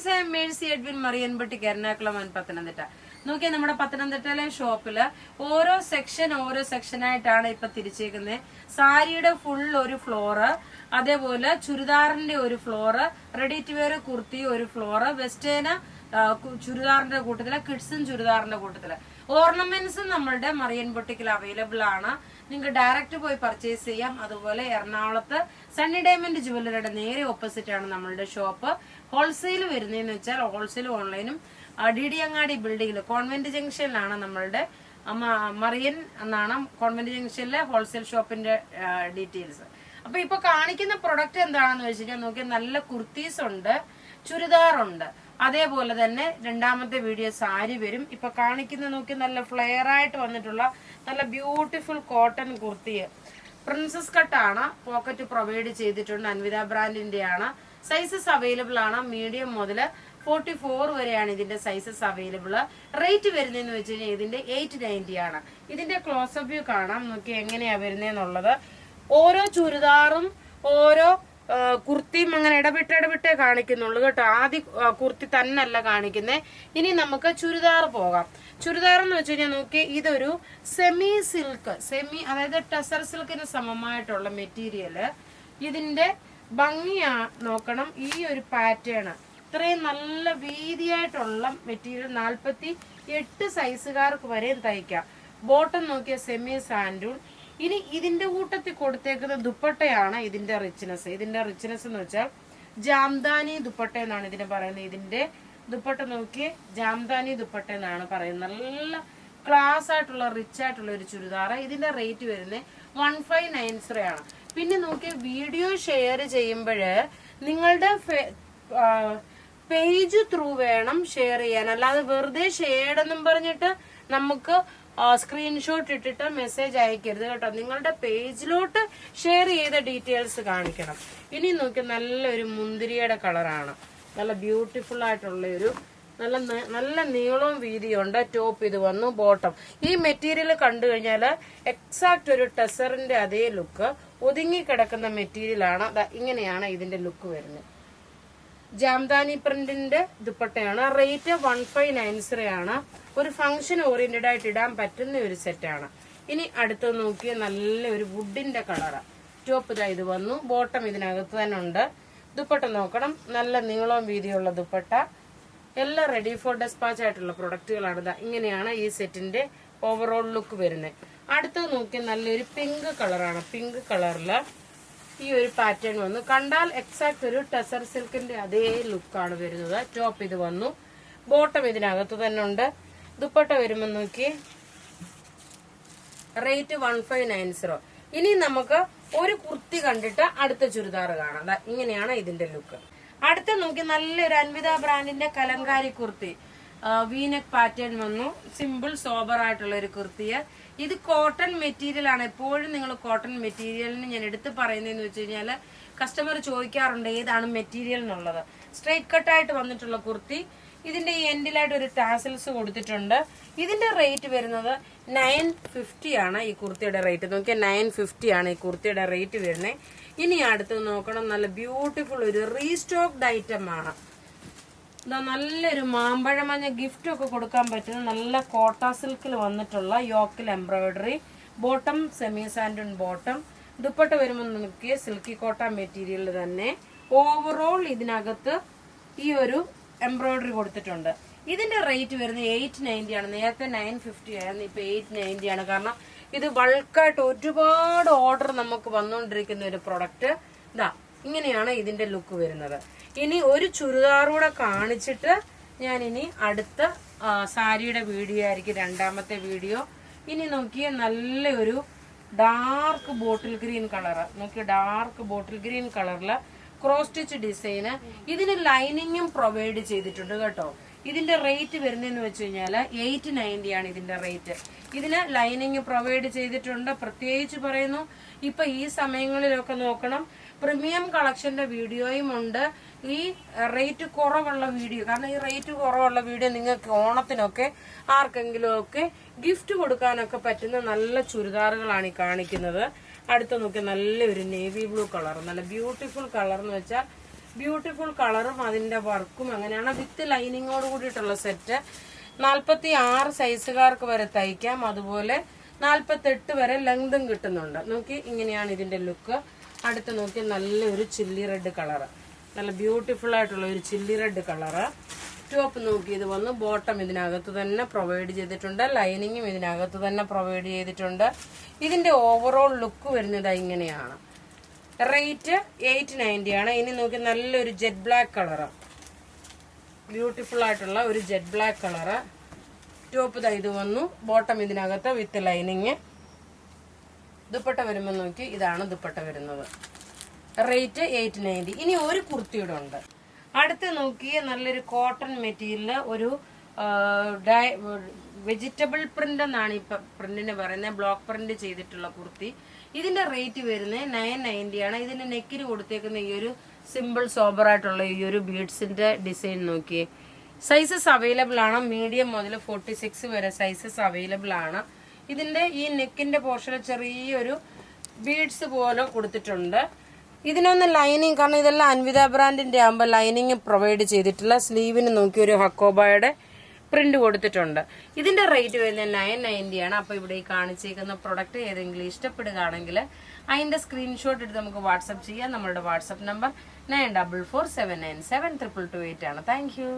Friends, I am Mercy Edwin, Marian boutique, Ernakulam and Pathanamthitta. നോക്കിയാൽ നമ്മുടെ പത്തനംതിട്ടയിലെ ഷോപ്പില് ഓരോ സെക്ഷനായിട്ടാണ് ഇപ്പൊ തിരിച്ചേക്കുന്നത്. സാരിയുടെ ഫുൾ ഒരു ഫ്ലോറ്, അതേപോലെ ചുരിദാറിന്റെ ഒരു floor, ready to wear kurti ഒരു ഫ്ലോറ്, വെസ്റ്റേന ചുരിദാറിന്റെ കൂട്ടത്തില്, കിഡ്സും ചുരിദാറിന്റെ കൂട്ടത്തില്. ഓർണമെന്റ്സും നമ്മളുടെ മറിയൻ ബൊട്ടിക്കിൽ അവൈലബിൾ ആണ്. നിങ്ങൾക്ക് ഡയറക്റ്റ് പോയി പർച്ചേസ് ചെയ്യാം. അതുപോലെ എറണാകുളത്ത് സണ്ണി ഡയമണ്ട് ജുവല്ലറിയുടെ നേരെ ഓപ്പോസിറ്റ് ആണ് നമ്മളുടെ ഷോപ്പ്. ഹോൾസെയിൽ വരുന്നതെന്ന് വെച്ചാൽ ഹോൾസെയിലും ഓൺലൈനും DD അങ്ങാടി ബിൽഡിംഗിൽ കോൺവെന്റ് ജംഗ്ഷനിലാണ് നമ്മളുടെ മറിയൻ എന്നാണ് കോൺവെന്റ് ജംഗ്ഷനിലെ ഹോൾസെയിൽ ഷോപ്പിന്റെ ഡീറ്റെയിൽസ്. അപ്പൊ ഇപ്പൊ കാണിക്കുന്ന പ്രൊഡക്റ്റ് എന്താണെന്ന് വെച്ച് കഴിഞ്ഞാൽ നോക്കിയാൽ നല്ല കുർത്തീസ് ഉണ്ട്, ചുരിദാറുണ്ട്, അതേപോലെ തന്നെ രണ്ടാമത്തെ വീഡിയോ സാരി വരും. ഇപ്പൊ കാണിക്കുന്ന നോക്കി നല്ല ഫ്ലെയർ ആയിട്ട് വന്നിട്ടുള്ള നല്ല ബ്യൂട്ടിഫുൾ കോട്ടൺ കുർത്തി, പ്രിൻസസ് കട്ടാണ്, പോക്കറ്റ് പ്രൊവൈഡ് ചെയ്തിട്ടുണ്ട്, അൻവിത ബ്രാൻഡിന്റെ ആണ്. സൈസസ് അവൈലബിൾ ആണ്. മീഡിയം മുതൽ 44 വരെയാണ് ഇതിന്റെ സൈസസ് അവൈലബിൾ. റേറ്റ് വരുന്നതെന്ന് വെച്ച് കഴിഞ്ഞാൽ ഇതിന്റെ 890 ആണ്. ഇതിന്റെ ക്ലോസപ്പ് വ്യൂ കാണാം. നോക്കി എങ്ങനെയാ വരുന്നതെന്നുള്ളത്. ഓരോ ചുരിദാറും ഓരോ കുർത്തിയും അങ്ങനെ ഇടവിട്ടേ കാണിക്കുന്നുള്ളൂ കേട്ടോ. ആദ്യം കുർത്തി തന്നല്ല കാണിക്കുന്നേ. ഇനി നമുക്ക് ചുരിദാർ പോകാം. ചുരിദാർ എന്ന് വെച്ച് കഴിഞ്ഞാൽ നോക്കി ഇതൊരു സെമി സിൽക്ക്, അതായത് ടെസർ സിൽക്കിന് സമമായിട്ടുള്ള മെറ്റീരിയല്. ഇതിന്റെ ഭംഗിയാ നോക്കണം. ഈ ഒരു പാറ്റേൺ ഇത്രയും നല്ല വീതിയായിട്ടുള്ള മെറ്റീരിയൽ 48 സൈസുകാർക്ക് വരെയും തയ്ക്കാം. ബോട്ടം നോക്കിയ സെമി സാൻഡൂൺ. ഇനി ഇതിന്റെ കൂട്ടത്തിൽ കൊടുത്തേക്കുന്ന ദുപ്പട്ടയാണ് ഇതിന്റെ റിച്ച്നെസ്. എന്ന് വെച്ചാൽ ജാംദാനി ദുപ്പട്ട എന്നാണ് ഇതിനെ പറയുന്നത്. ഇതിന്റെ ദുപ്പട്ട നോക്കി ജാംദാനി ദുപ്പട്ട എന്നാണ് പറയുന്നത്. നല്ല ക്ലാസ് ആയിട്ടുള്ള റിച്ച് ആയിട്ടുള്ള ഒരു ചുരിദാർ. ഇതിന്റെ റേറ്റ് വരുന്നത് 1590 ആണ്. പിന്നെ നോക്കി വീഡിയോ ഷെയർ ചെയ്യുമ്പോഴ് നിങ്ങളുടെ പേജ് ത്രൂ വേണം ഷെയർ ചെയ്യാൻ. അല്ലാതെ വെറുതെ ഷെയർഡ് എന്നും പറഞ്ഞിട്ട് നമുക്ക് സ്ക്രീൻഷോട്ട് ഇട്ടിട്ട് മെസ്സേജ് അയക്കരുത് കേട്ടോ. നിങ്ങളുടെ പേജിലോട്ട് ഷെയർ ചെയ്ത ഡീറ്റെയിൽസ് കാണിക്കണം. ഇനി നോക്കി നല്ലൊരു മുന്തിരിയുടെ കളറാണ്. നല്ല ബ്യൂട്ടിഫുൾ ആയിട്ടുള്ള ഒരു നല്ല നീളവും വീതിയുണ്ട്. ടോപ്പ് ഇത് വന്നു, ബോട്ടം. ഈ മെറ്റീരിയൽ കണ്ടു കഴിഞ്ഞാൽ എക്സാക്ട് ഒരു ടെസറിന്റെ അതേ ലുക്ക്, ഒതുങ്ങി കിടക്കുന്ന മെറ്റീരിയൽ ആണ്. ഇങ്ങനെയാണ് ഇതിന്റെ ലുക്ക് വരുന്നത്. ജാംദാനി പ്രിന്റിന്റെ ദുപ്പട്ടയാണ്. റേറ്റ് 1590 ആണ്. ഒരു ഫംഗ്ഷൻ ഓറിയന്റഡ് ആയിട്ട് ഇടാൻ പറ്റുന്ന ഒരു സെറ്റാണ്. ഇനി അടുത്ത് നോക്കിയ നല്ല ഒരു വുഡിന്റെ കളറ്. ടോപ്പ് ഇതാ ഇത് വന്നു, ബോട്ടം ഇതിനകത്ത് തന്നെ ഉണ്ട്. ദുപ്പട്ട നോക്കണം, നല്ല നീളവും വീതിയുള്ള ദുപ്പട്ട. എല്ലാം റെഡി ഫോർ ഡെസ്പാച്ച് ആയിട്ടുള്ള പ്രൊഡക്റ്റുകളാണ്. ഇങ്ങനെയാണ് ഈ സെറ്റിന്റെ ഓവറോൾ ലുക്ക് വരുന്നത്. അടുത്ത് നോക്കിയ നല്ലൊരു പിങ്ക് കളറാണ്. പിങ്ക് കളറില് ഈ ഒരു പാറ്റേൺ വന്നു. കണ്ടാൽ എക്സാക്ട് ഒരു ടെസർ സിൽക്കിന്റെ അതേ ലുക്കാണ് വരുന്നത്. ടോപ്പ് ഇത് വന്നു, ബോട്ടം ഇതിനകത്ത് തന്നെ ഉണ്ട്. ദുപ്പട്ട വരുമ്പോൾ നോക്കി റേറ്റ് 1590. ഇനി നമുക്ക് ഒരു കുർത്തി കണ്ടിട്ട് അടുത്ത ചുരിദാർ കാണാം. ഇങ്ങനെയാണ് ഇതിന്റെ ലുക്ക്. അടുത്ത നോക്കി നല്ലൊരു അൻവിത ബ്രാൻഡിന്റെ കലങ്കാരി കുർത്തി. വീനെക്ക് പാറ്റേൺ വന്നു. സിമ്പിൾ സോബർ ആയിട്ടുള്ള ഒരു കുർത്തിയ. ഇത് കോട്ടൺ മെറ്റീരിയൽ ആണ്. എപ്പോഴും നിങ്ങൾ കോട്ടൺ മെറ്റീരിയലിന് ഞാൻ എടുത്ത് പറയുന്നതെന്ന് വെച്ച് കഴിഞ്ഞാല് കസ്റ്റമർ ചോദിക്കാറുണ്ട് ഏതാണ് മെറ്റീരിയൽ എന്നുള്ളത്. സ്ട്രൈറ്റ് കട്ടായിട്ട് വന്നിട്ടുള്ള കുർത്തി. ഇതിന്റെ ഈ എൻഡിലായിട്ട് ഒരു ടാസൽസ് കൊടുത്തിട്ടുണ്ട്. ഇതിന്റെ റേറ്റ് വരുന്നത് 950 ആണ്. ഈ കുർത്തിയുടെ റേറ്റ് നോക്കിയാൽ 950 ആണ് ഈ കുർത്തിയുടെ റേറ്റ് വരുന്നത്. ഇനി അടുത്ത് നോക്കണം, നല്ല ബ്യൂട്ടിഫുൾ ഒരു റീസ്റ്റോക്ഡ് ഐറ്റം ആണ്. നല്ലൊരു മാമ്പഴമഞ്ഞ ഗിഫ്റ്റ് ഒക്കെ കൊടുക്കാൻ പറ്റുന്ന നല്ല കോട്ട സിൽക്കിൽ വന്നിട്ടുള്ള യോക്കിൽ എംബ്രോയിഡറി. ബോട്ടം സെമി സാൻഡൺ ബോട്ടം. ദുപ്പട്ട വരുമ്പോൾ നോക്കിയ സിൽക്കി കോട്ട മെറ്റീരിയൽ തന്നെ. ഓവറോൾ ഇതിനകത്ത് ഈ ഒരു എംബ്രോയിഡറി കൊടുത്തിട്ടുണ്ട്. ഇതിന്റെ റേറ്റ് വരുന്നത് 890 ആണ്. നേരത്തെ 950 ആയിരുന്നു, ഇപ്പൊ 890 ആണ്. കാരണം ഇത് ബൾക്കായിട്ട് ഒരുപാട് ഓർഡർ നമുക്ക് വന്നുകൊണ്ടിരിക്കുന്ന ഒരു പ്രൊഡക്റ്റ്. ഇങ്ങനെയാണ് ഇതിന്റെ ലുക്ക് വരുന്നത്. ഇനി ഒരു ചുരിദാറൂടെ കാണിച്ചിട്ട് ഞാൻ ഇനി അടുത്ത സാരിയുടെ വീഡിയോ ആയിരിക്കും രണ്ടാമത്തെ വീഡിയോ. ഇനി നോക്കിയ നല്ലൊരു ഡാർക്ക് ബോട്ടിൽ ഗ്രീൻ കളറ്. നോക്കിയ ഡാർക്ക് ബോട്ടിൽ ഗ്രീൻ കളറില് ക്രോസ് സ്റ്റിച്ച് ഡിസൈന്. ഇതിന് ലൈനിങ്ങും പ്രൊവൈഡ് ചെയ്തിട്ടുണ്ട് കേട്ടോ. ഇതിന്റെ റേറ്റ് വരുന്നതെന്ന് വെച്ച് കഴിഞ്ഞാൽ 890 ആണ് ഇതിന്റെ റേറ്റ്. ഇതിന് ലൈനിങ് പ്രൊവൈഡ് ചെയ്തിട്ടുണ്ട്. പ്രത്യേകിച്ച് പറയുന്നു, ഇപ്പൊ ഈ സമയങ്ങളിലൊക്കെ നോക്കണം, പ്രീമിയം കളക്ഷന്റെ വീഡിയോയും ഉണ്ട്. ഈ റേറ്റ് കുറവുള്ള വീഡിയോ, കാരണം ഈ റേറ്റ് കുറവുള്ള വീഡിയോ നിങ്ങൾക്ക് ഓണത്തിനൊക്കെ ആർക്കെങ്കിലും ഒക്കെ ഗിഫ്റ്റ് കൊടുക്കാനൊക്കെ പറ്റുന്ന നല്ല ചുരിദാറുകളാണ് ഈ കാണിക്കുന്നത്. അടുത്ത നോക്കി നല്ലൊരു നേവി ബ്ലൂ കളർ, നല്ല ബ്യൂട്ടിഫുൾ കളർ എന്ന് വെച്ചാൽ ബ്യൂട്ടിഫുൾ കളറും അതിന്റെ വർക്കും അങ്ങനെയാണ്. വിത്ത് ലൈനിങ്ങോട് കൂടിയിട്ടുള്ള സെറ്റ്. 46 സൈസുകാർക്ക് വരെ തയ്ക്കാം. അതുപോലെ 48 വരെ ലെങ്തും കിട്ടുന്നുണ്ട്. നോക്കി, ഇങ്ങനെയാണ് ഇതിന്റെ ലുക്ക്. അടുത്ത് നോക്കി, നല്ലൊരു ചില്ലി റെഡ് കളറ്, നല്ല ബ്യൂട്ടിഫുൾ ആയിട്ടുള്ള ഒരു ചില്ലി റെഡ് കളറ്. ടോപ്പ് നോക്കി ഇത് വന്നു. ബോട്ടം ഇതിനകത്ത് തന്നെ പ്രൊവൈഡ് ചെയ്തിട്ടുണ്ട്. ലൈനിങ്ങും ഇതിനകത്ത് തന്നെ പ്രൊവൈഡ് ചെയ്തിട്ടുണ്ട്. ഇതിന്റെ ഓവറോൾ ലുക്ക് വരുന്നത് ഇങ്ങനെയാണ്. റേറ്റ് 890 ആണ്. ഇനി നോക്കി, നല്ലൊരു ജെറ്റ് ബ്ലാക്ക് കളറ്, ബ്യൂട്ടിഫുൾ ആയിട്ടുള്ള ഒരു ജെറ്റ് ബ്ലാക്ക് കളറ്. ടോപ്പ് ഇത് വന്നു. ബോട്ടം ഇതിനകത്ത് വിത്ത് ലൈനിങ്. ദുപ്പട്ട വരുമ്പോൾ നോക്കി, ഇതാണ് ദുപ്പട്ട വരുന്നത്. റേറ്റ് 890. ഇനി ഒരു കുർത്തിയുടെ ഉണ്ട്. അടുത്ത് നോക്കിയ നല്ലൊരു കോട്ടൺ മെറ്റീരിയല്, ഒരു വെജിറ്റബിൾ പ്രിന്റ് എന്നാണ് ഇപ്പൊ പ്രിന്റിന് പറയുന്നത്. ബ്ലോക്ക് പ്രിന്റ് ചെയ്തിട്ടുള്ള കുർത്തി. ഇതിന്റെ റേറ്റ് വരുന്നത് 990 ആണ്. ഇതിന്റെ നെക്കിന് കൊടുത്തേക്കുന്ന ഈ ഒരു സിമ്പിൾ സോബർ ആയിട്ടുള്ള ഈ ഒരു ബീഡ്സിന്റെ ഡിസൈൻ നോക്കിയേ. സൈസസ് അവൈലബിൾ ആണ്. മീഡിയം മുതൽ 46 വരെ സൈസസ് അവൈലബിൾ ആണ്. ഇതിന്റെ ഈ നെക്കിന്റെ പോർഷനിൽ ചെറിയൊരു ബീഡ്സ് പോലെ കൊടുത്തിട്ടുണ്ട്. ഇതിനൊന്ന് ലൈനിങ്, കാരണം ഇതെല്ലാം അൻവിത ബ്രാൻഡിന്റെ ആകുമ്പോൾ ലൈനിങ് പ്രൊവൈഡ് ചെയ്തിട്ടില്ല. സ്ലീവിന് നോക്കി ഒരു ഹക്കോബയുടെ പ്രിന്റ് കൊടുത്തിട്ടുണ്ട്. ഇതിന്റെ റേറ്റ് വരുന്നത് 990 ആണ്. അപ്പൊ ഇവിടെ ഈ കാണിച്ചേക്കുന്ന പ്രൊഡക്റ്റ് ഏതെങ്കിലും ഇഷ്ടപ്പെടുകയാണെങ്കിൽ അതിന്റെ സ്ക്രീൻഷോട്ട് എടുത്ത് നമുക്ക് വാട്സപ്പ് ചെയ്യാം. നമ്മളുടെ വാട്സപ്പ് നമ്പർ 9447972228 ആണ്. Thank you.